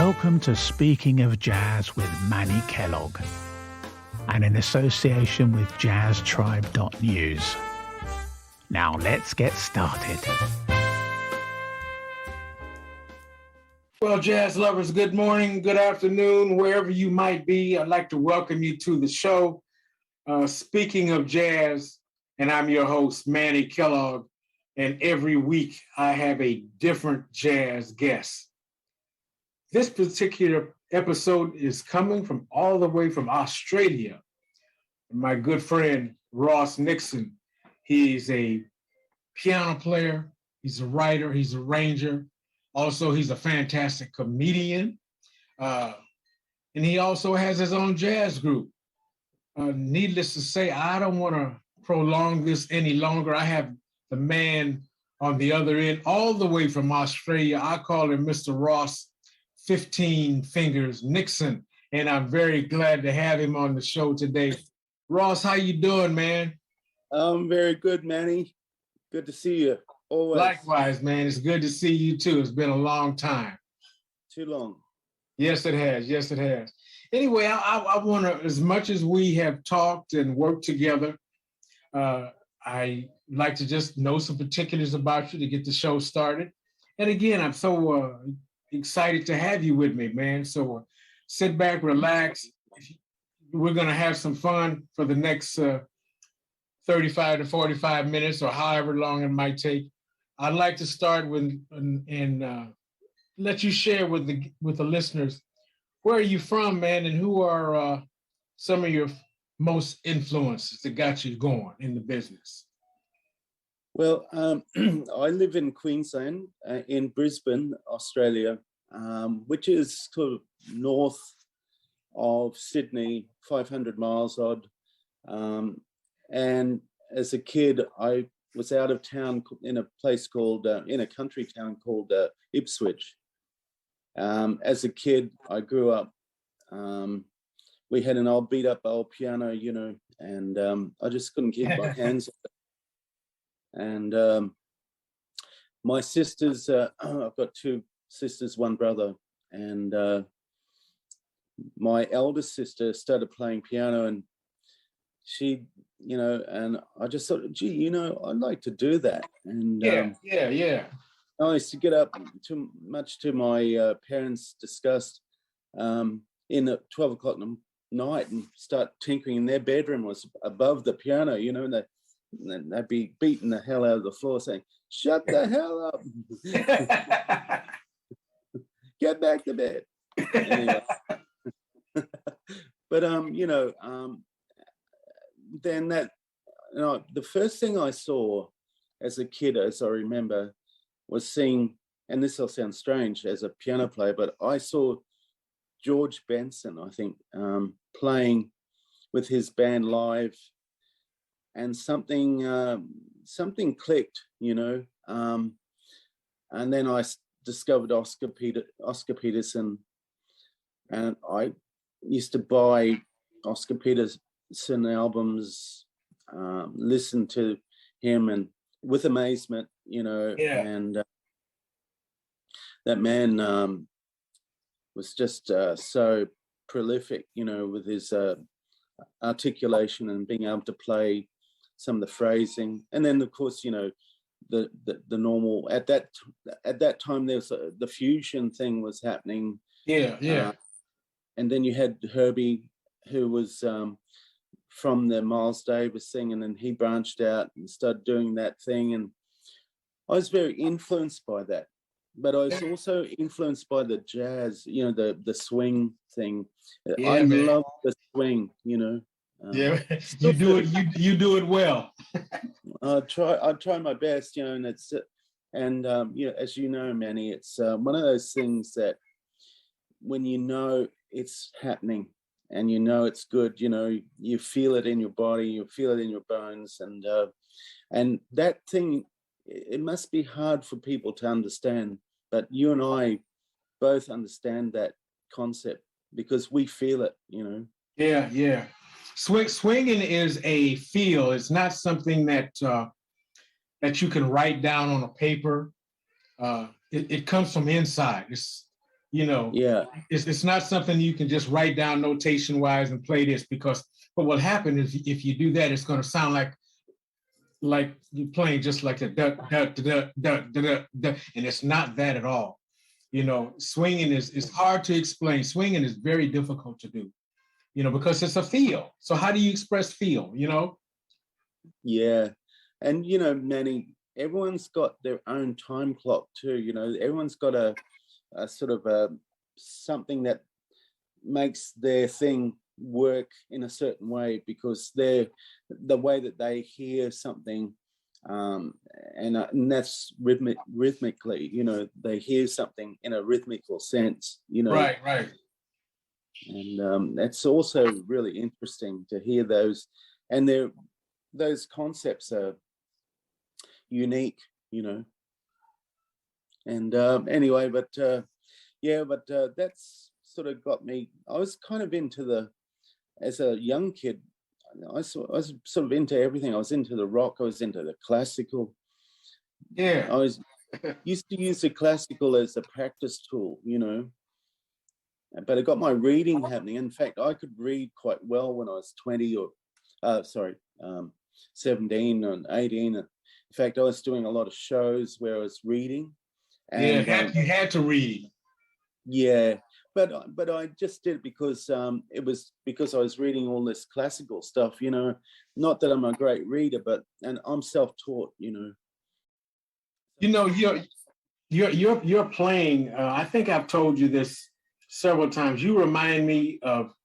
Welcome to Speaking of Jazz with Manny Kellough, and in association with jazztribe.news. Now let's get started. Well, jazz lovers, good morning, good afternoon, wherever you might be. I'd like to welcome you to the show, Speaking of Jazz, and I'm your host, Manny Kellough, and every week I have a different jazz guest. This particular episode is coming from all the way from Australia. My good friend, Ross Nixon. He's a piano player, he's a writer, he's an arranger. Also, he's a fantastic comedian. And he also has his own jazz group. Needless to say, I don't want to prolong this any longer. I have the man on the other end, all the way from Australia. I call him Mr. Ross 15 Fingers Nixon, and I'm very glad to have him on the show today. Ross, how you doing, man? I'm very good, Manny. Good to see you. Always. Likewise, man. It's good to see you too. It's been a long time. Too long. Yes, it has. Yes, it has. Anyway, I want to, as much as we have talked and worked together, I like to just know some particulars about you to get the show started. And again, I'm so excited to have you with me, man. So sit back, relax. We're going to have some fun for the next 35 to 45 minutes or however long it might take. I'd like to start with and let you share with the listeners, where are you from, man, and who are some of your most influences that got you going in the business? Well, I live in Queensland, in Brisbane, Australia, which is sort of north of Sydney, 500 miles odd. And as a kid, I was out of town in a place called, in a country town called Ipswich. As a kid, I grew up, we had an old beat up old piano, you know, and I just couldn't keep my hands on it. And my sisters, I've got two sisters, one brother, and my eldest sister started playing piano, and she, you know, and I just thought, gee, you know, I'd like to do that. And yeah. I used to get up too much to my parents' disgust in at 12 o'clock in the night and start tinkering. In their bedroom was above the piano, you know, and they'd be beating the hell out of the floor saying, shut the hell up. Get back to bed. Anyway. But, you know, then that, you know, the first thing I saw as a kid, as I remember, was seeing, and this will sound strange as a piano player, but I saw George Benson, I think, playing with his band live, and something clicked, you know. And then I discovered Oscar Peterson, and I used to buy Oscar Peterson albums, listen to him, and with amazement, you know. Yeah. And that man was just so prolific, you know, with his articulation and being able to play some of the phrasing. And then, of course, you know, the normal at that time there was the fusion thing was happening. Yeah. And then you had Herbie, who was from the Miles Davis thing, and then he branched out and started doing that thing. And I was very influenced by that. But I was also influenced by the jazz, you know, the swing thing. Yeah, I man. love the swing, you know. Yeah, you do it well. I try my best, you know, and you know, as you know, Manny, it's one of those things that when you know it's happening and you know it's good, you know, you feel it in your body, you feel it in your bones, and that thing, it must be hard for people to understand, but you and I both understand that concept because we feel it, you know. Yeah. Swinging is a feel. It's not something that you can write down on a paper. It comes from inside. You know, Yeah. It's not something you can just write down notation wise and play this, because what will happen is if you do that, it's going to sound like you're playing just like a duh, duh, duh, duh, duh, duh, duh, and it's not that at all. You know, swinging is hard to explain. Swinging is very difficult to do, you know, because it's a feel. So how do you express feel, you know? Yeah. And, you know, Manny, everyone's got their own time clock too. You know, everyone's got a sort of something that makes their thing work in a certain way, because they're the way that they hear something, and that's rhythmically, you know, they hear something in a rhythmical sense, you know. Right. And it's also really interesting to hear those, and those concepts are unique, you know. And anyway, but that's sort of got me. I was kind of into as a young kid, I was sort of into everything. I was into the rock, I was into the classical. Yeah. I was used to use the classical as a practice tool, you know. But I got my reading happening. In fact, I could read quite well when I was 17 and 18. In fact, I was doing a lot of shows where I was reading. And, you had to read. Yeah, but I just did it because it was because I was reading all this classical stuff, you know. Not that I'm a great reader, and I'm self-taught, you know. You know, you're playing. I think I've told you this several times. You remind me of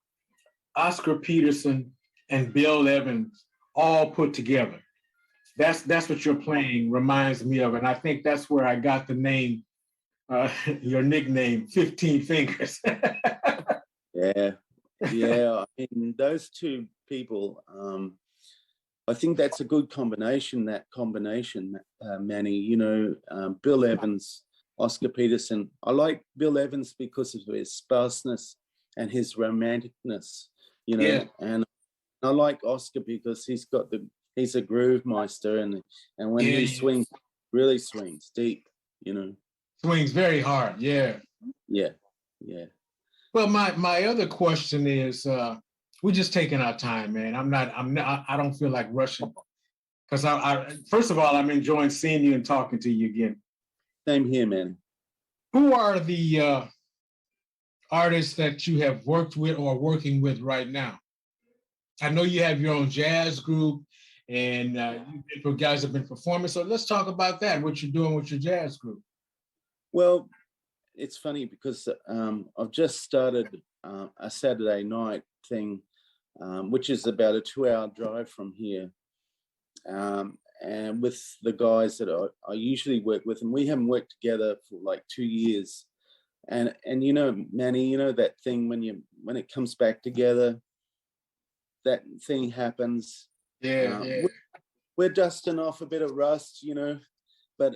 Oscar Peterson and Bill Evans all put together. That's what you're playing reminds me of, and I think that's where I got the name, your nickname, 15 Fingers. Yeah. I mean, those two people, I think that's a good combination, Manny, you know, Bill Evans, Oscar Peterson. I like Bill Evans because of his sparseness and his romanticness, you know. Yeah. And I like Oscar because he's a groove meister, and when he swings, really swings deep, you know. Swings very hard, yeah. Yeah. Well, my other question is, we're just taking our time, man. I don't feel like rushing, because I first of all, I'm enjoying seeing you and talking to you again. Same here, man. Who are the artists that you have worked with or working with right now? I know you have your own jazz group, and you guys have been performing. So let's talk about that, what you're doing with your jazz group. Well, it's funny because I've just started a Saturday night thing, which is about a 2-hour drive from here, and with the guys that I usually work with, and we haven't worked together for like 2 years. And you know, Manny, you know that thing when it comes back together, that thing happens. Yeah. We're dusting off a bit of rust, you know, but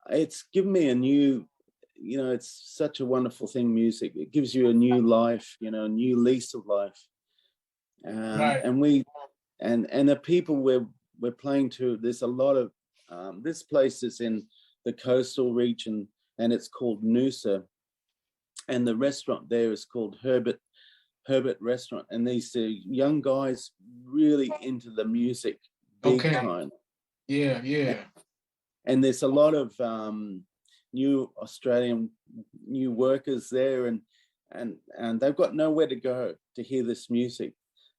it's given me a new, you know, it's such a wonderful thing, music. It gives you a new life, you know, a new lease of life. Right. And the people we're playing to, there's a lot of, this place is in the coastal region, and it's called Noosa. And the restaurant there is called Herbert Restaurant. And these young guys really into the music big time. Yeah. And there's a lot of new Australian new workers there, and they've got nowhere to go to hear this music.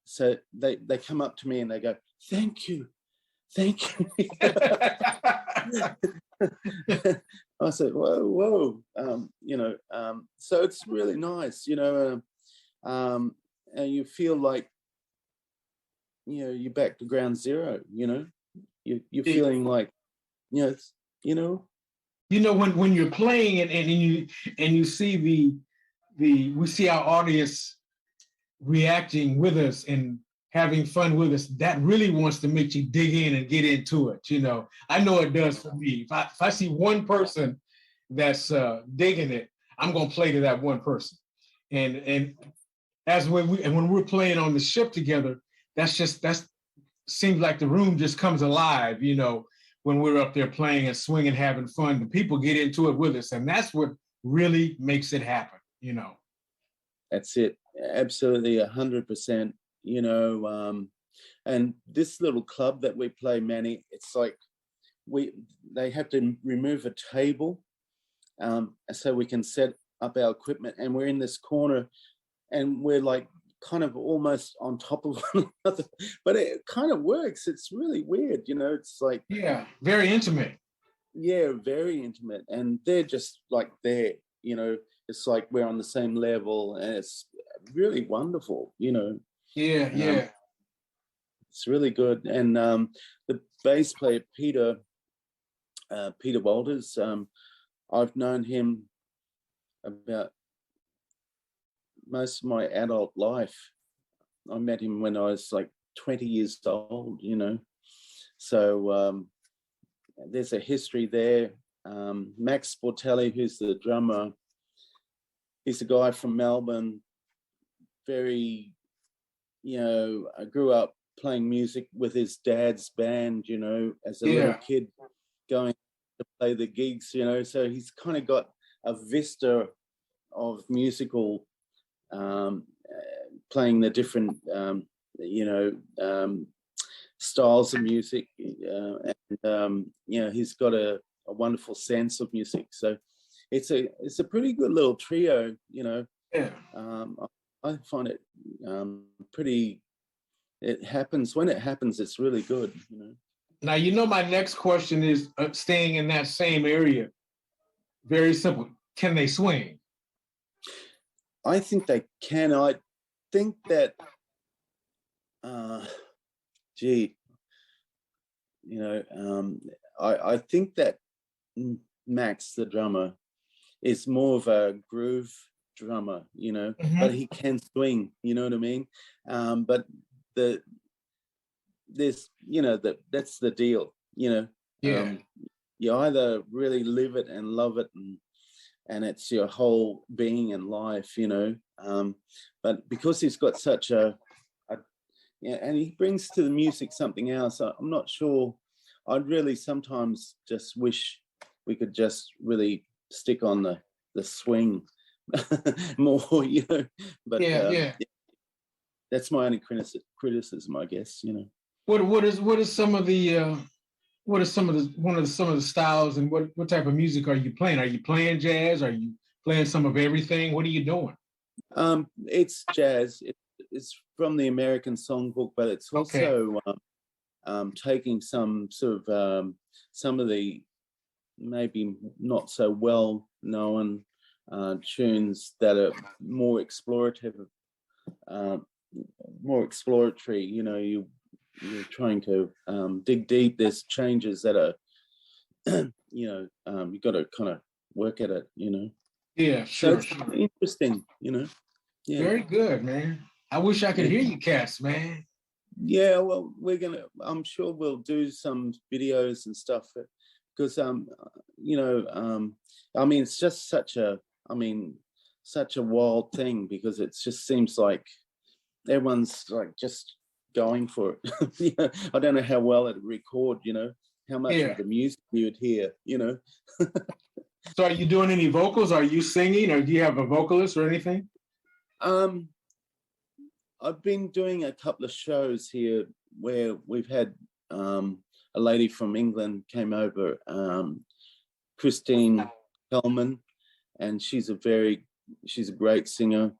So they come up to me and they go, thank you. I said, whoa, you know, so it's really nice, you know, and you feel like, you know, you're back to ground zero, you know, you're feeling like, yes, you know. You know, when you're playing and you see we see our audience reacting with us and having fun with us, that really wants to make you dig in and get into it. You know, I know it does for me. If I see one person that's digging it, I'm gonna play to that one person. And as when we're playing on the ship together, that seems like the room just comes alive. You know, when we're up there playing and swinging, having fun. The people get into it with us, and that's what really makes it happen, you know. That's it. Absolutely, 100%. You know, and this little club that we play, Manny, it's like they have to remove a table so we can set up our equipment, and we're in this corner, and we're like kind of almost on top of one another, but it kind of works. It's really weird, you know. It's like, yeah, very intimate. Yeah, very intimate, and they're just like there, you know. It's like we're on the same level, and it's really wonderful, you know. Yeah, yeah. It's really good. And the bass player Peter Walters, I've known him about most of my adult life. I met him when I was like 20 years old, you know. So there's a history there. Max Sportelli, who's the drummer, he's a guy from Melbourne. Very, you know, I grew up playing music with his dad's band, you know, as a little kid, going to play the gigs, you know. So he's kind of got a vista of musical playing the different, you know, styles of music, and you know, he's got a wonderful sense of music. So it's a pretty good little trio, you know. Yeah. I find it pretty. It happens when it happens. It's really good, you know. Now, you know, my next question is staying in that same area. Very simple. Can they swing? I think they can. I think that, you know, I think that Max, the drummer, is more of a groove drummer, you know, but he can swing, you know what I mean? But there's, you know, that's the deal, you know. Yeah. You either really live it and love it, and it's your whole being and life, you know. But because he's got such a yeah, and he brings to the music something else. I'm not sure. I'd really sometimes just wish we could just really stick on the swing more, you know. But yeah, that's my only criticism, I guess, you know. What is some of the styles, and what type of music are you playing? Are you playing jazz? Are you playing some of everything? What are you doing? It's jazz. It's from the American songbook, but it's also taking some sort of some of the maybe not so well known tunes that are more explorative, more exploratory. You know, you're trying to dig deep. There's changes that are, you know, you've got to kind of work at it, you know. Yeah, sure. So it's interesting, you know. Yeah. Very good, man. I wish I could hear you cats, man. Yeah, well, I'm sure we'll do some videos and stuff, because, you know, I mean, it's just such a wild thing, because it just seems like everyone's like just going for it. You know, I don't know how well it'd record, you know, how much of the music you would hear, you know. So are you doing any vocals? Are you singing, or do you have a vocalist or anything? I've been doing a couple of shows here where we've had a lady from England came over, Christine Hellman, and she's a great singer,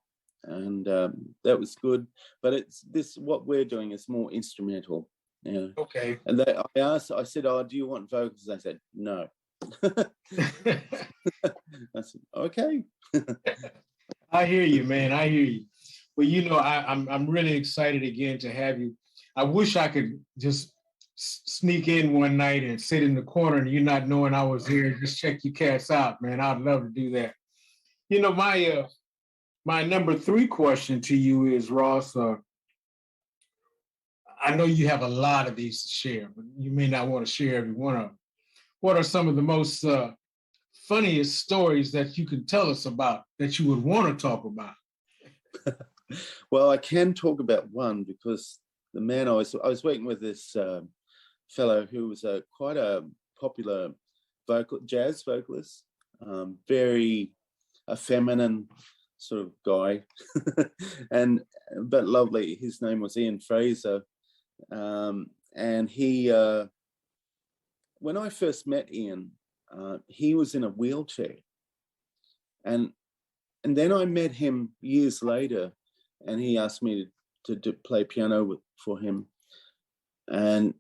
and that was good. But what we're doing is more instrumental. Yeah. Okay. And I said, "Oh, do you want vocals?" They said, "No." I said, "Okay." I hear you, man. I hear you. Well, you know, I'm really excited again to have you. I wish I could just sneak in one night and sit in the corner and you not knowing I was here and just check you cats out, man. I'd love to do that. You know, my number 3 question to you is, Ross, I know you have a lot of these to share, but you may not want to share every one of them. What are some of the most funniest stories that you can tell us about that you would want to talk about? Well, I can talk about one, because the man I was working with this fellow who was quite a popular jazz vocalist, very a feminine sort of guy, but lovely. His name was Ian Fraser, and he. When I first met Ian, he was in a wheelchair, and then I met him years later, and he asked me to play piano for him, and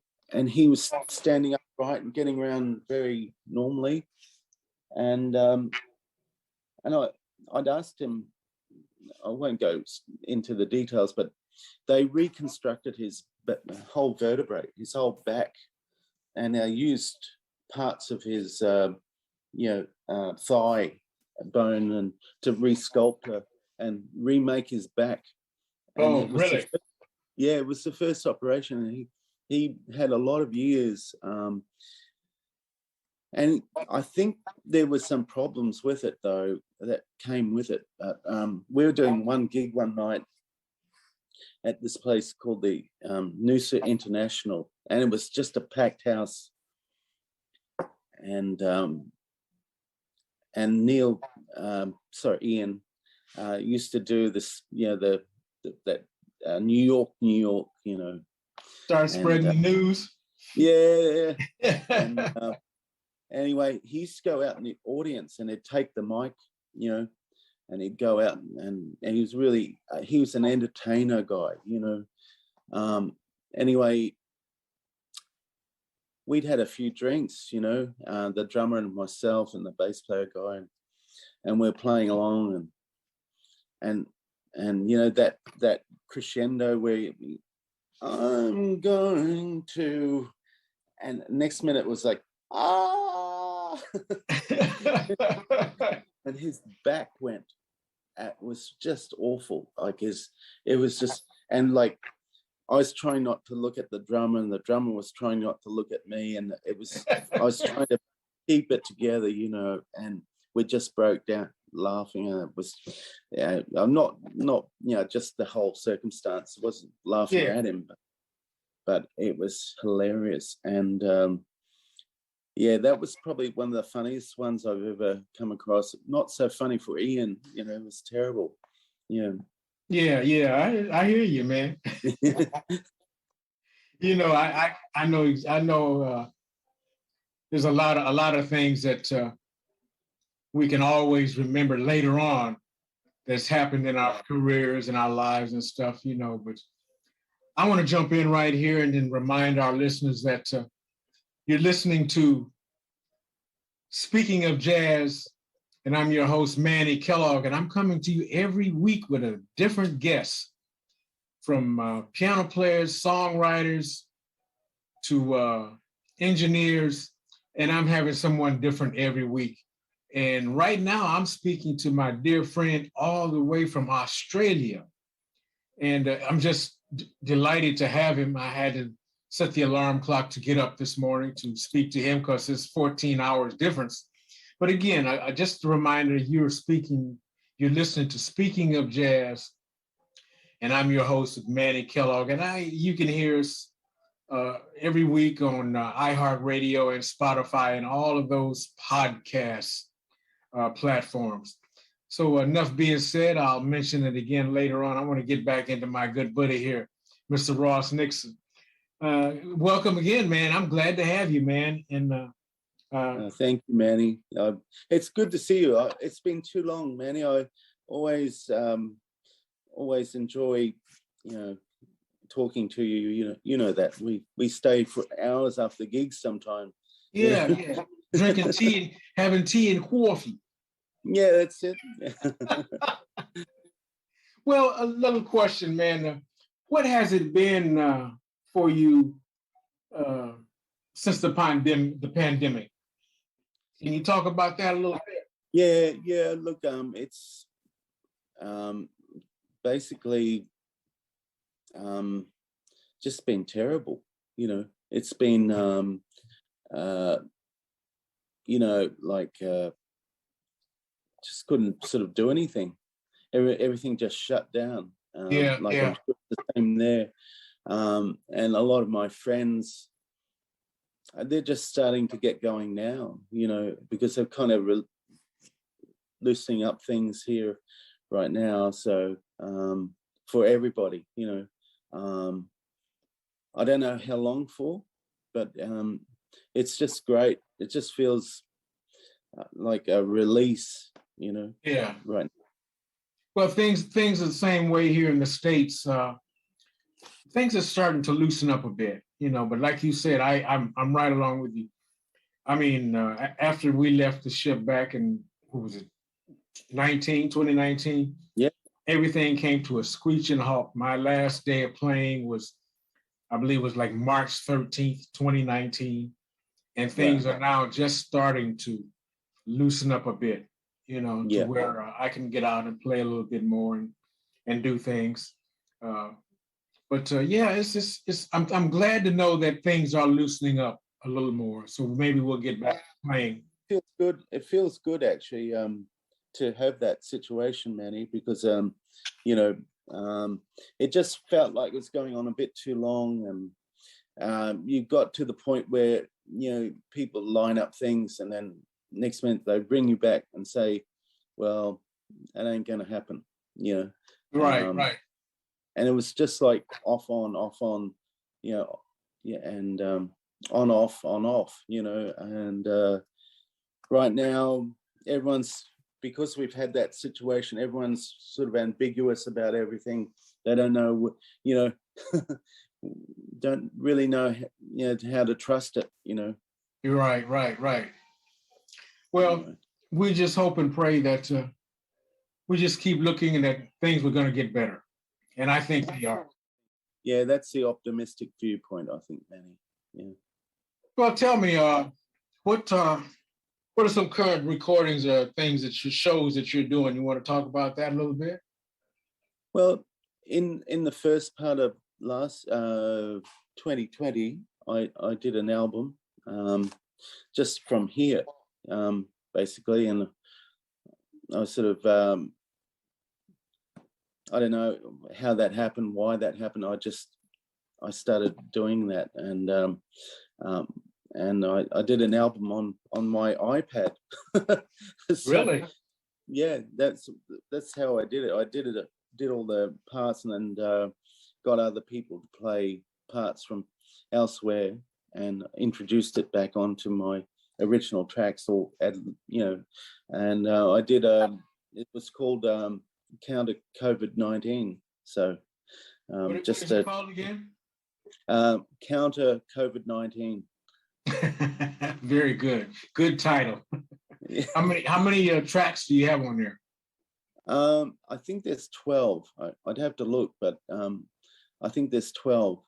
he was standing upright and getting around very normally, and I'd asked him. I won't go into the details, but they reconstructed his whole vertebrae, his whole back. And I used parts of his, thigh bone and to resculpt her and remake his back. And really? It was the first operation. And he had a lot of years. And I think there were some problems with it, though, that came with it. But we were doing one gig one night at this place called the Noosa International, and it was just a packed house. And Ian used to do this, that New York, Start spreading the news. Yeah. And anyway, he used to go out in the audience and he'd take the mic, and he'd go out and he was really, he was an entertainer guy, Anyway, we'd had a few drinks, the drummer and myself and the bass player guy, and we're playing along and that crescendo where I'm going to, and next minute was like, and his back went. It was just awful. It was just, and like, I was trying not to look at the drummer, and the drummer was trying not to look at me, and I was trying to keep it together, and we just broke down laughing, and it was, I'm not, just the whole circumstance. I wasn't laughing at him, but it was hilarious, and that was probably one of the funniest ones I've ever come across. Not so funny for Ian, it was terrible. Yeah. Yeah, I hear you, man. I know. There's a lot of things that we can always remember later on that's happened in our careers and our lives and stuff, But I want to jump in right here and then remind our listeners that you're listening to Speaking of Jazz. And I'm your host, Manny Kellough, and I'm coming to you every week with a different guest, from piano players, songwriters, to engineers, and I'm having someone different every week. And right now, I'm speaking to my dear friend all the way from Australia, and I'm just delighted to have him. I had to set the alarm clock to get up this morning to speak to him because it's 14 hours difference. But again, just a reminder, you're listening to Speaking of Jazz, and I'm your host, Manny Kellough. And you can hear us every week on iHeartRadio and Spotify and all of those podcast platforms. So enough being said, I'll mention it again later on. I want to get back into my good buddy here, Mr. Ross Nixon. Welcome again, man. I'm glad to have you, man. And thank you, Manny. It's good to see you. It's been too long, Manny. I always enjoy, talking to you. You know that we stay for hours after gigs sometimes. Yeah. Drinking tea, having tea and coffee. Yeah, that's it. Well, a little question, man. What has it been for you since the pandemic? Can you talk about that a little bit? Yeah. Look, it's basically just been terrible. It's been just couldn't sort of do anything. Everything just shut down. I'm sure the same there. And a lot of my friends they're just starting to get going now, because they're kind of loosening up things here right now. So for everybody, I don't know how long for, but it's just great. It just feels like a release, Yeah. Right. Well, things are the same way here in the States. Things are starting to loosen up a bit, but like you said, I'm right along with you. I mean, after we left the ship back in, what was it, 2019? Yeah. Everything came to a screeching halt. My last day of playing was, I believe it was like March 13th, 2019. And things are now just starting to loosen up a bit, to where I can get out and play a little bit more and do things. But it's just, I'm glad to know that things are loosening up a little more. So maybe we'll get back to playing. Feels good. It feels good actually to have that situation, Manny, because it just felt like it was going on a bit too long, and you got to the point where people line up things, and then next minute they bring you back and say, "Well, that ain't going to happen," Right. And it was just like off on, and on off, and right now everyone's, because we've had that situation, everyone's sort of ambiguous about everything. They don't know, don't really know, how to trust it, You're right. Well, we just hope and pray that we just keep looking and that things are going to get better. And I think they are. Yeah, that's the optimistic viewpoint, I think, Manny. Yeah. Well, tell me, what are some current recordings or things shows that you're doing? You want to talk about that a little bit? Well, in the first part of last 2020, I did an album just from here, basically, and I was sort of I don't know how that happened, why that happened. I started doing that, and I did an album on my iPad. So, really? Yeah, that's how I did it. I did all the parts, and then got other people to play parts from elsewhere, and introduced it back onto my original tracks, or and I did it was called Counter COVID-19. So What is it called again? Counter COVID-19. Very good. Good title. How many tracks do you have on there? I think there's 12. I'd have to look, but I think there's 12.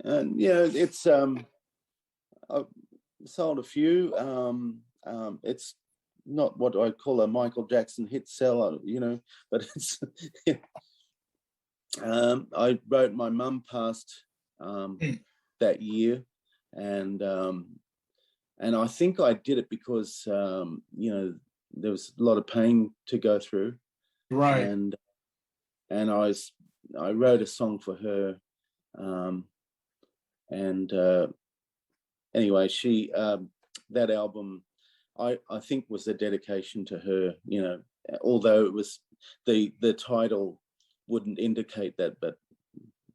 And it's I've sold a few. It's not what I call a Michael Jackson hit seller, but it's I wrote, my mum passed that year, and I think I did it because there was a lot of pain to go through, right? And I wrote a song for her, and anyway, she that album I think was a dedication to her, although it was the title wouldn't indicate that, but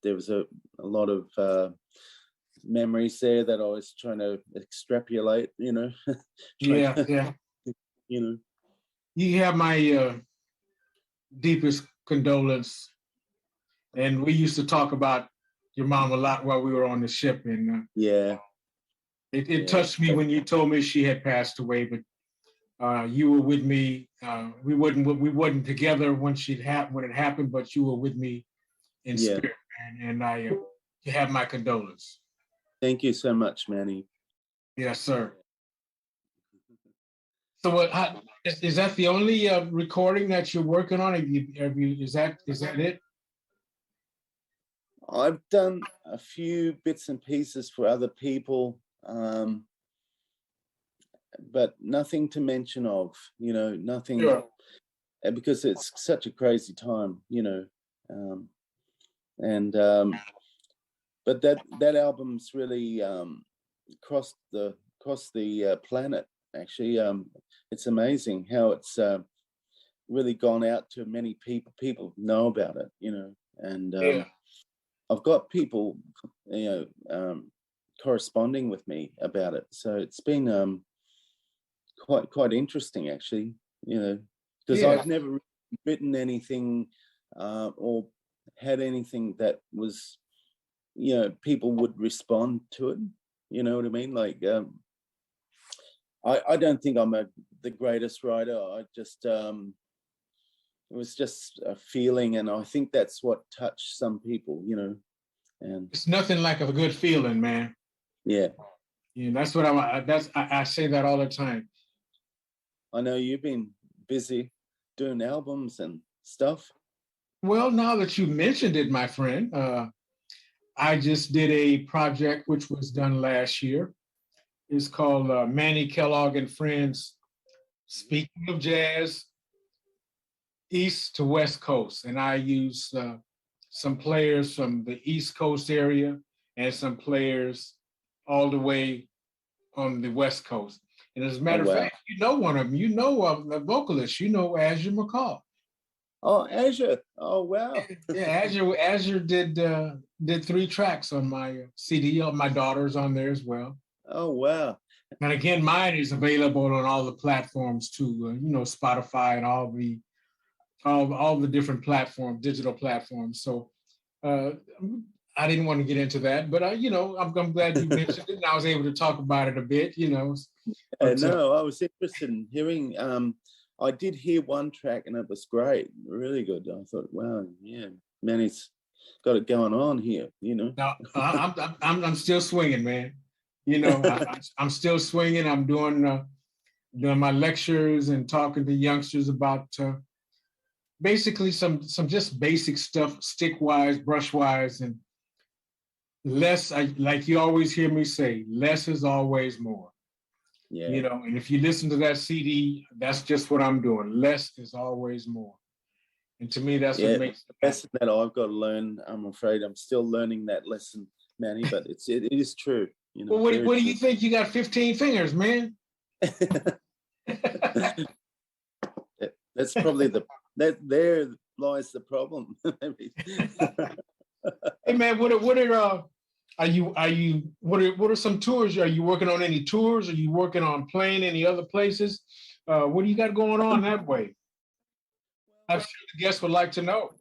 there was a lot of memories there that I was trying to extrapolate, Yeah. You have my deepest condolence. And we used to talk about your mom a lot while we were on the ship, and it touched me when you told me she had passed away. But you were with me. We wasn't together when it happened, but you were with me in spirit, man. And you have my condolence. Thank you so much, Manny. Yes, sir. So, is that the only recording that you're working on? Is that it? I've done a few bits and pieces for other people, but nothing to mention of, nothing, because it's such a crazy time, but that album's really across the planet. Actually, it's amazing how it's really gone out to many people. People know about it, and I've got people, corresponding with me about it. So it's been quite interesting, actually, because I've never written anything or had anything that was, people would respond to it. You know what I mean? Like, I don't think I'm the greatest writer. I just, it was just a feeling, and I think that's what touched some people, and it's nothing like a good feeling, man. Yeah. That's what I say that all the time. I know you've been busy doing albums and stuff. Well, now that you mentioned it, my friend, I just did a project which was done last year. It's called Manny Kellough and Friends, Speaking of Jazz, East to West Coast. And I use some players from the East Coast area and some players all the way on the West Coast. And as a matter of fact, you know one of them. You know the vocalist. You know Azure McCall. Oh, Azure. Oh, wow. Yeah, Azure did 3 tracks on my CD. My daughter's on there as well. Oh, wow. And again, mine is available on all the platforms too. Spotify and all the different platforms, digital platforms. So I didn't want to get into that, but I'm glad you mentioned it, and I was able to talk about it a bit. But, no, I was interested in hearing. I did hear one track, and it was great, really good. I thought, wow, yeah, Manny's got it going on here. No, I'm still swinging, man. I'm still swinging. I'm doing my lectures and talking to youngsters about basically some just basic stuff, stick-wise, brush-wise, and less. Like you always hear me say, less is always more. Yeah. And if you listen to that CD, that's just what I'm doing. Less is always more. And to me, that's what makes the lesson that I've got to learn. I'm afraid I'm still learning that lesson, Manny, but it is true. Well, what do you think? You got 15 fingers, man. That's probably there lies the problem. Hey man, what are some tours? Are you working on any tours? Are you working on playing any other places? What do you got going on that way? I'm sure the guests would like to know.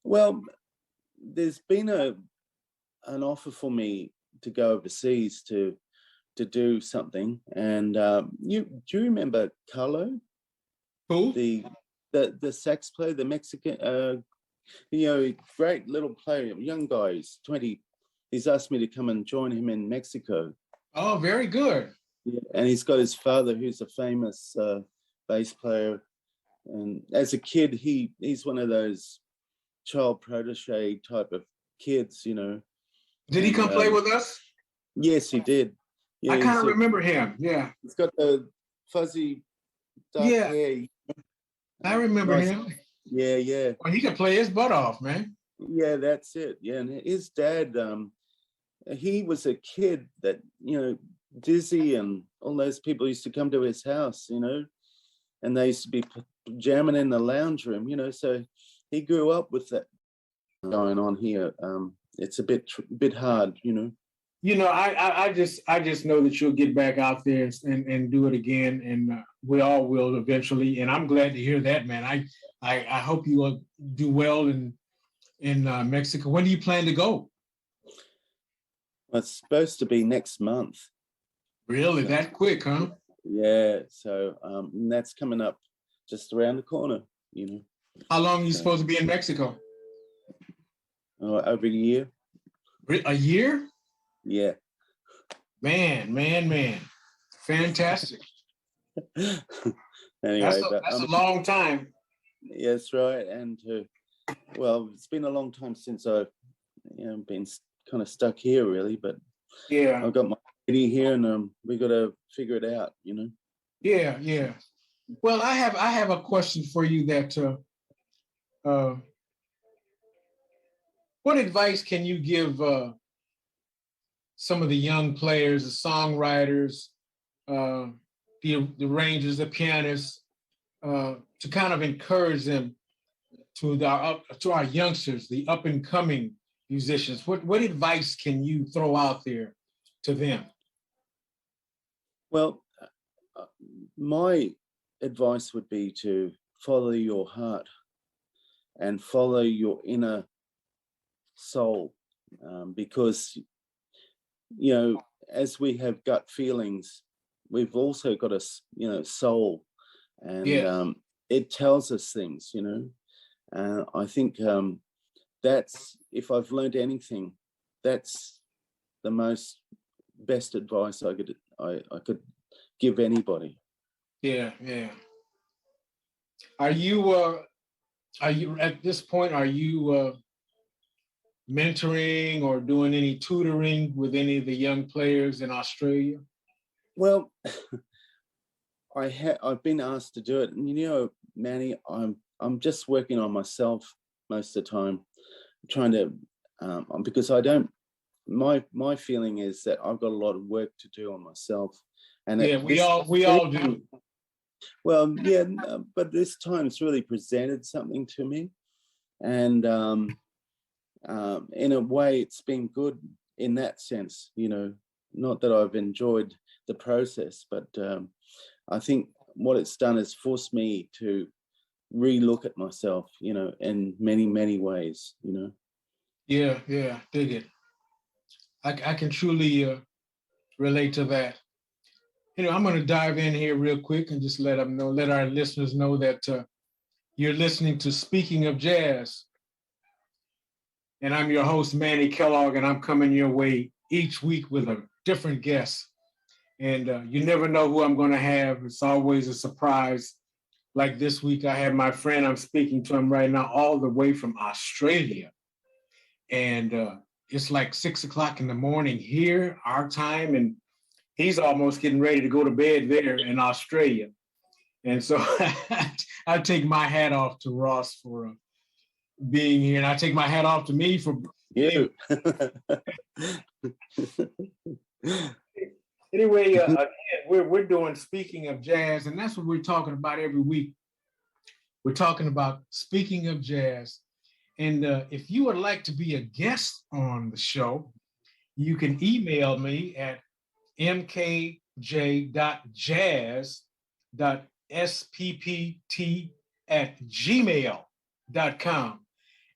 Well, there's been an offer for me to go overseas to do something, and do you remember Carlo? Who? The sax player, the Mexican, great little player, young guy, he's 20. He's asked me to come and join him in Mexico. Oh, very good. Yeah, and he's got his father, who's a famous bass player. And as a kid, he's one of those child protege type of kids, Did he come play with us? Yes, he did. Yeah, I kind of remember him. Yeah. He's got the fuzzy dark hair. I remember him. Yeah, yeah. Well, he can play his butt off, man. Yeah, that's it. Yeah, and his dad, he was a kid that, Dizzy and all those people used to come to his house, and they used to be jamming in the lounge room, so he grew up with that going on here. It's a bit hard, I just know that you'll get back out there and do it again, and we all will eventually. And I'm glad to hear that, man. I hope you will do well in Mexico. When do you plan to go? Well, it's supposed to be next month. Really, that quick, huh? Yeah. So that's coming up just around the corner. How long are you supposed to be in Mexico? Over a year. A year? Yeah. Man. Fantastic. Anyway, that's a long time. Yeah, that's right. And it's been a long time since I've been kind of stuck here, really. But yeah, I've got my lady here, and we got to figure it out, Yeah. Well, I have a question for you. That what advice can you give some of the young players, the songwriters, the arrangers, the pianists, to kind of encourage them to our youngsters, the up and coming musicians? What advice can you throw out there to them? Well, my advice would be to follow your heart and follow your inner soul, because, you know, as we have gut feelings, we've also got a, you know, soul, and it tells us things, you know. I think that's, if I've learned anything, that's the best advice I could give anybody. Yeah. Are you at this point, are you mentoring or doing any tutoring with any of the young players in Australia? Well, I've been asked to do it, and you know, Manny, I'm just working on myself most of the time, trying to because I don't. My feeling is that I've got a lot of work to do on myself, and we all do. Well, yeah, but this time's really presented something to me, and in a way, it's been good in that sense. You know, not that I've enjoyed the process, but I think what it's done is forced me to re-look at myself, you know, in many, many ways, you know. Yeah, dig it. I can truly relate to that. You know, I'm going to dive in here real quick and just let our listeners know that you're listening to Speaking of Jazz. And I'm your host, Manny Kellough, and I'm coming your way each week with a different guest. And you never know who I'm going to have. It's always a surprise. Like this week, I have my friend, I'm speaking to him right now, all the way from Australia. And it's like 6 o'clock in the morning here, our time, and he's almost getting ready to go to bed there in Australia. And so I take my hat off to Ross for being here, and I take my hat off to me for you. Anyway, again, we're doing Speaking of Jazz, and that's what we're talking about every week. We're talking about Speaking of Jazz. And if you would like to be a guest on the show, you can email me at mkj.jazz.sppt@gmail.com,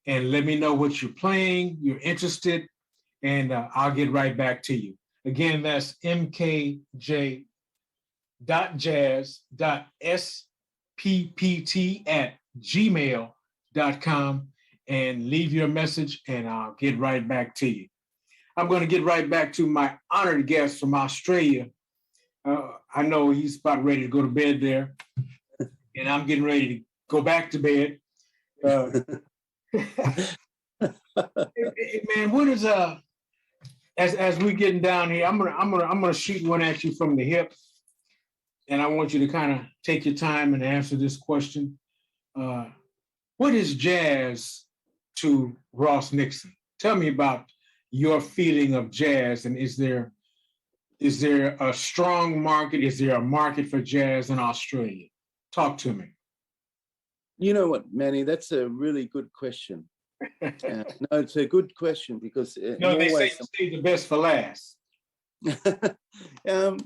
and let me know what you're playing, you're interested, and I'll get right back to you. Again, that's mkj.jazz.sppt@gmail.com, and leave your message, and I'll get right back to you. I'm going to get right back to my honored guest from Australia. I know he's about ready to go to bed there, and I'm getting ready to go back to bed. Hey, man, what is as we're getting down here, I'm gonna shoot one at you from the hip, and I want you to kind of take your time and answer this question. What is jazz to Ross Nixon? Tell me about your feeling of jazz, and is there a strong market? Is there a market for jazz in Australia? Talk to me. You know what, Manny, that's a really good question. No, it's a good question because they say save the best for last.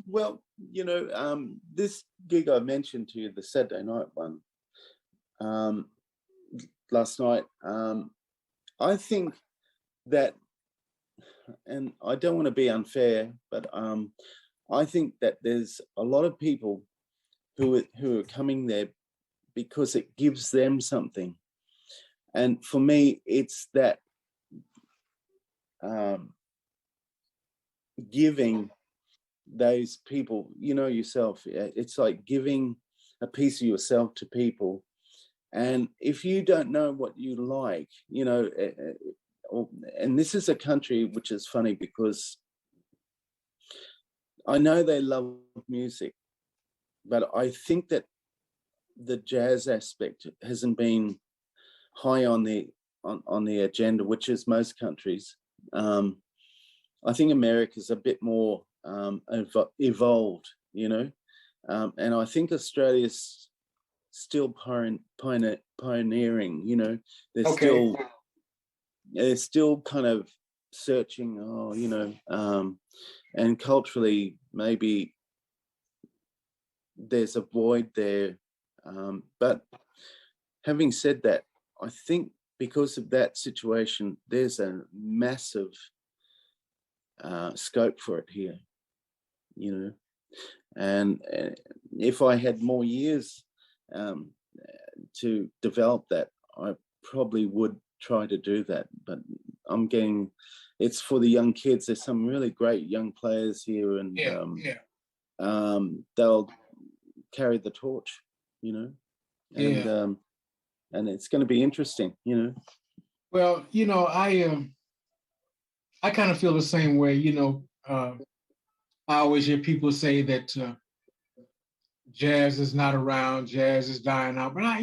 Well, you know, this gig I mentioned to you, the Saturday night one, last night, I think that, and I don't want to be unfair, but I think that there's a lot of people who are coming there because it gives them something. And for me, it's that giving those people, you know yourself, it's like giving a piece of yourself to people. And if you don't know what you like, you know, and this is a country which is funny because I know they love music, but I think that the jazz aspect hasn't been high on the agenda, which is most countries. I think America's a bit more evolved, you know, and I think Australia's still pioneering. You know, they're still kind of searching. Oh, you know, and culturally maybe there's a void there. But having said that, I think because of that situation, there's a massive scope for it here, you know. And if I had more years to develop that, I probably would try to do that. But it's for the young kids. There's some really great young players here, and they'll carry the torch, you know. And it's going to be interesting, you know. Well, you know, I kind of feel the same way. You know, I always hear people say that jazz is not around, jazz is dying out. But I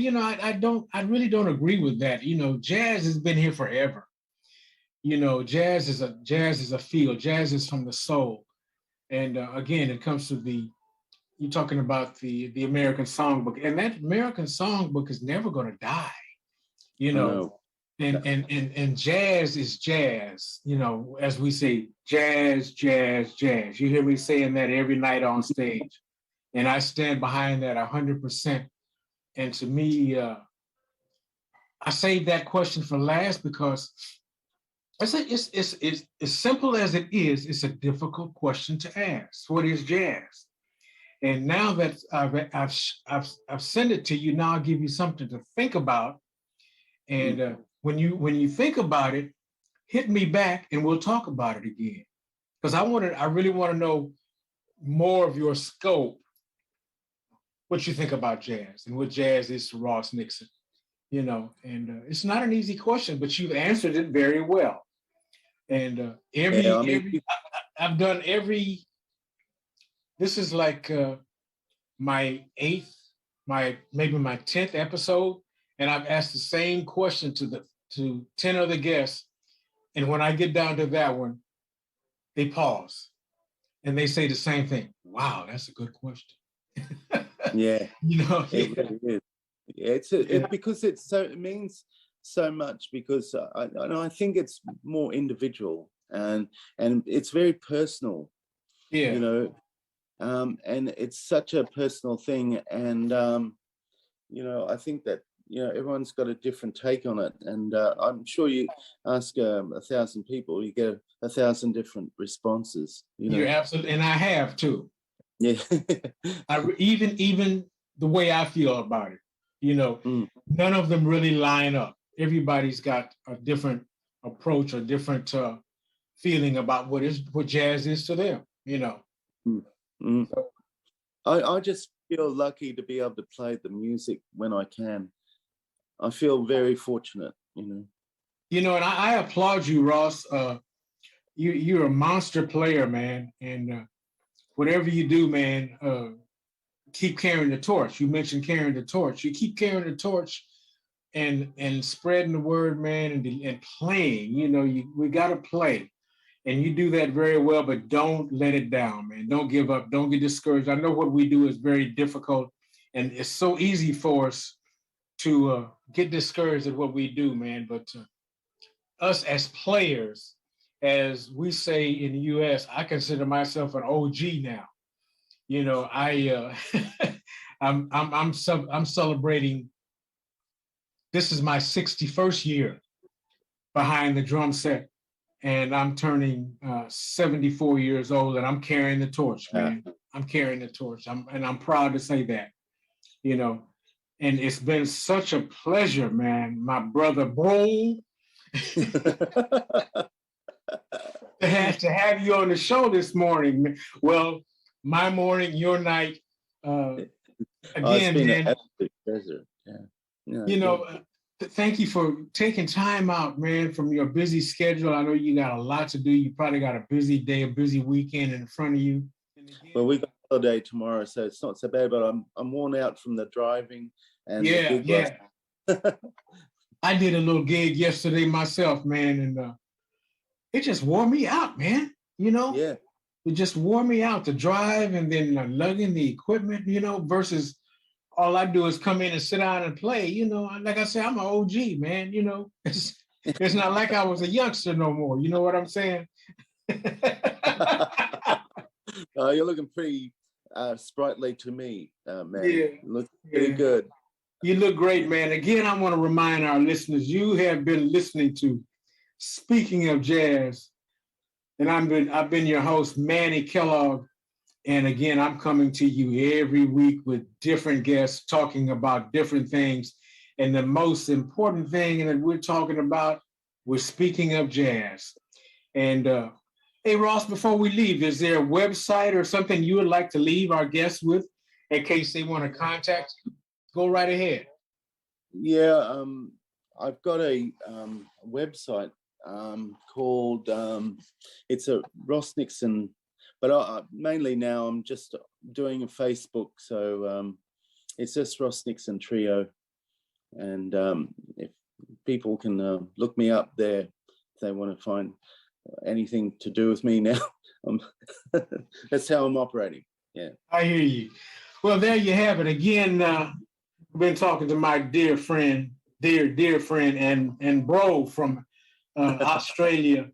really don't agree with that. You know, jazz has been here forever. You know, jazz is a field. Jazz is from the soul. And again, it comes to you're talking about the American Songbook, and that American Songbook is never going to die. You know, and jazz is jazz. You know, as we say, jazz, jazz, jazz. You hear me saying that every night on stage, and I stand behind that 100%. And to me, I saved that question for last because it's as simple as it is. It's a difficult question to ask. What is jazz? And now that I've sent it to you, now I'll give you something to think about. And when you think about it, hit me back and we'll talk about it again. Because I really want to know more of your scope, what you think about jazz and what jazz is to Ross Nixon. You know, and it's not an easy question, but you've answered it very well. And I've done every. This is like my 8th, maybe my 10th episode, and I've asked the same question to 10 other guests, and when I get down to that one, they pause, and they say the same thing. Wow, that's a good question. Yeah, you know, it really is. Yeah, because it means so much. Because I think it's more individual and it's very personal. Yeah, you know. And it's such a personal thing, and you know, I think that, you know, everyone's got a different take on it, and I'm sure you ask 1,000 people, you get 1,000 different responses. You know, you're absolutely, and I have too. Yeah, even the way I feel about it, you know, none of them really line up. Everybody's got a different approach, a different feeling about what jazz is to them. You know. So, I just feel lucky to be able to play the music when I can. I feel very fortunate, you know. You know, and I applaud you, Ross. You're a monster player, man. And whatever you do, man, keep carrying the torch. You mentioned carrying the torch. You keep carrying the torch and spreading the word, man, and playing. You know, we got to play. And you do that very well, but don't let it down, man. Don't give up. Don't get discouraged. I know what we do is very difficult, and it's so easy for us to get discouraged at what we do, man. But us as players, as we say in the U.S., I consider myself an OG now. You know, I'm celebrating. This is my 61st year behind the drum set. And I'm turning 74 years old, and I'm carrying the torch, man. I'm carrying the torch. I'm proud to say that, you know. And it's been such a pleasure, man, my brother, bro, to have you on the show this morning. Well, my morning, your night. Again, it's been man. An absolute pleasure. Yeah. You know. Thank you for taking time out, man, from your busy schedule. I know you got a lot to do. You probably got a busy day, a busy weekend in front of you. Well, we got a holiday tomorrow, so it's not so bad. But I'm worn out from the driving and the gig. I did a little gig yesterday myself, man, and it just wore me out, man. you know? Yeah. It just wore me out to drive and then lugging the equipment, you know, versus all I do is come in and sit down and play, you know. Like I said, I'm an OG, man, you know. It's not like I was a youngster no more. You know what I'm saying? You're looking pretty sprightly to me, man. Yeah. Look pretty good. You look great, man. Again, I want to remind our listeners, you have been listening to Speaking of Jazz, and I've been your host, Manny Kellough. And again, I'm coming to you every week with different guests talking about different things. And the most important thing that we're talking about, we're speaking of jazz. And hey, Ross, before we leave, is there a website or something you would like to leave our guests with in case they want to contact you? Go right ahead. Yeah, I've got a website called, it's a Ross Nixon, but mainly now I'm just doing a Facebook. So it's just Ross Nixon Trio. And if people can look me up there, if they want to find anything to do with me now, that's how I'm operating. Yeah. I hear you. Well, there you have it. Again, I've been talking to my dear friend and bro from Australia,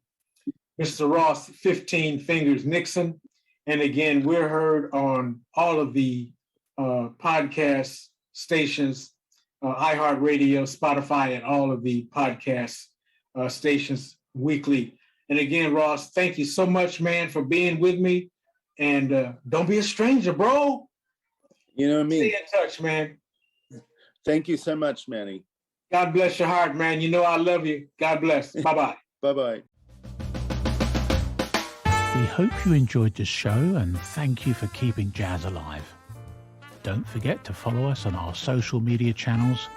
Mr. Ross 15 Fingers Nixon. And again, we're heard on all of the podcast stations, iHeartRadio, Spotify, and all of the podcast stations weekly. And again, Ross, thank you so much, man, for being with me. And don't be a stranger, bro. You know what I mean? Stay in touch, man. Thank you so much, Manny. God bless your heart, man. You know I love you. God bless. Bye-bye. Bye-bye. We hope you enjoyed the show and thank you for keeping jazz alive. Don't forget to follow us on our social media channels.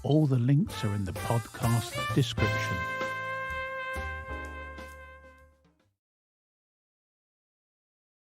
All the links are in the podcast description.